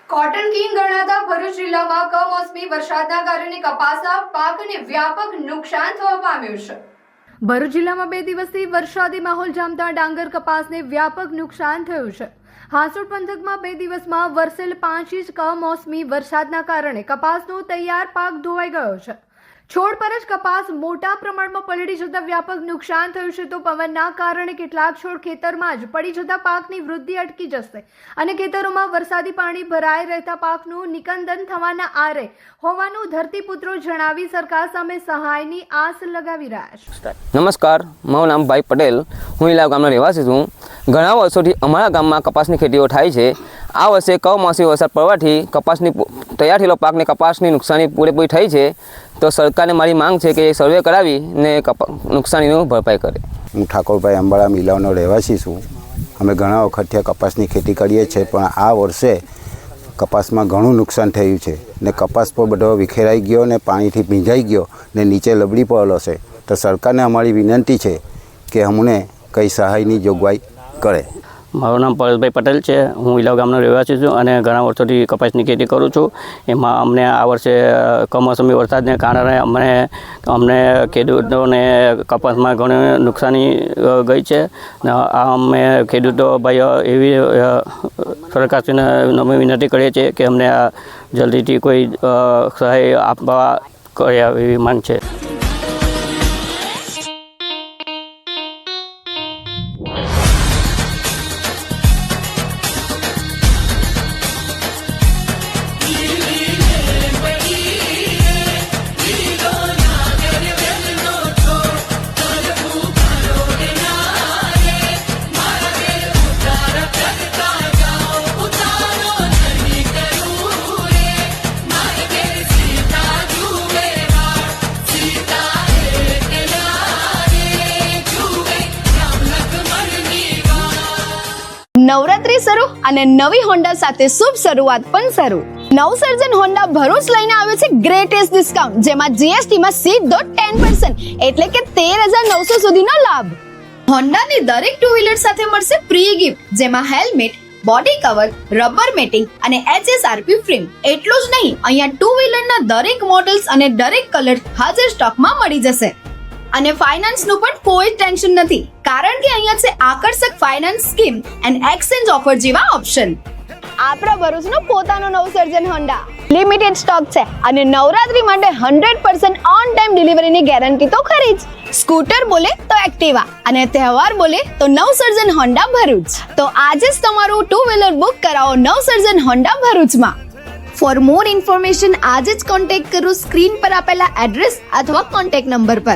Cotton king ગણાતા ભરૂચ જિલ્લામાં કમોસમી વરસાદના કારણે કપાસના પાકને વ્યાપક નુકસાન થવા પામ્યું છે। ભરૂચ જિલ્લામાં 2 દિવસથી વરસાદી માહોલ જામતા ડાંગર કપાસને વ્યાપક નુકસાન થયું છે। હાંસોડ પંથકમાં 2 દિવસમાં વરસેલ 5 ઇંચ કમોસમી વરસાદના કારણે કપાસનો તૈયાર પાક ધોવાઈ ગયો છે। છોડ પર જ કપાસ મોટા પ્રમાણમાં પલળી જતા વ્યાપક નુકસાન થયું છે, તો પવનના કારણે કેટલાક છોડ ખેતરમાં જ પડી જતા પાકની વૃદ્ધિ અટકી જશે અને ખેતરોમાં વરસાદી પાણી ભરાઈ રહેતા પાકનું નિકંદન થવાના આરે હોવાનું ધરતીપુત્રો જણાવી સરકાર સામે સહાયની આસ લગાવી રહ્યા છે। નમસ્કાર, મારું નામ ભાઈ પટેલ, હું ઇલાવ ગામનો રહેવાસી છું। ઘણા વર્ષોથી અમારા ગામમાં કપાસની ખેતીઓ થાય છે। આ વર્ષે કમોસમી વરસાદ પડવાથી કપાસની તૈયાર થયેલો પાકને કપાસની નુકસાની પૂરેપૂરી થઈ છે, તો સરકારને મારી માંગ છે કે સર્વે કરાવીને નુકસાનીનું ભરપાઈ કરે। હું ઠાકોરભાઈ અંબાળા મિલાવનો રહેવાસી છું। અમે ઘણા વખતથી કપાસની ખેતી કરીએ છીએ, પણ આ વર્ષે કપાસમાં ઘણું નુકસાન થયું છે ને કપાસ પર બધો વિખેરાઈ ગયો ને પાણીથી ભીંજાઈ ગયો ને નીચે લબડી પડેલો છે। તો સરકારને અમારી વિનંતી છે કે અમને કંઈ સહાયની જોગવાઈ કરે। મારું નામ પરેશભાઈ પટેલ છે। હું ઇલાવ ગામનો રહેવાસી છું અને ઘણા વર્ષોથી કપાસની ખેતી કરું છું। એમાં અમને આ વર્ષે કમોસમી વરસાદને કારણે અમને ખેડૂતોને કપાસમાં ઘણી નુકસાની ગઈ છે। આ અમે ખેડૂતો ભાઈઓ એવી સરકારશ્રીને અમે વિનંતી કરીએ છીએ કે અમને આ જલ્દીથી કોઈ સહાય આપવા કરે એવી માંગ છે। નવરાત્રી શરૂ અને નવી હોન્ડા સાથે શુભ શરૂઆત પણ શરૂ। નવસર્જન હોન્ડા ભરૂચ લઈને આવ્યો છે ગ્રેટેસ્ટ ડિસ્કાઉન્ટ, જેમાં જીએસટી માં સીધો 10% એટલે કે 13,900 સુધીનો લાભ। હોન્ડાની દરેક ટુ વ્હીલર સાથે મળશે પ્રી ગિફ્ટ, જેમાં helmet, body cover, rubber matting અને HSRP ફ્રેમ। એટલું જ નહીં, અહીંયા ટુ વ્હીલરના દરેક મોડલ્સ અને દરેક કલર હાજર સ્ટોકમાં મળી જશે અને ફાઇનાન્સનું પણ કોઈ ટેન્શન નથી, કારણ કે અહીંયા છે આકર્ષક finance scheme and exchange offer જેવા ઓપ્શન। આપણા ભરૂચનો પોતાનો નવસર્જન હોન્ડા લિમિટેડ સ્ટોક છે અને નવરાત્રી માટે 100% ઓન ટાઈમ ડિલિવરીની ગેરંટી તો ખરી જ। સ્કૂટર બોલે તો એક્ટિવા અને તહેવાર બોલે તો નવસર્જન હોન્ડા ભરૂચ। તો આજે જ તમારું ટુ વ્હીલર બુક કરાવો નવસર્જન હોન્ડા ભરૂચમાં। ફોર મોર ઇન્ફોર્મેશન આજે જ કોન્ટેક્ટ કરો સ્ક્રીન પર આપેલા એડ્રેસ અથવા કોન્ટેક્ટ નંબર પર।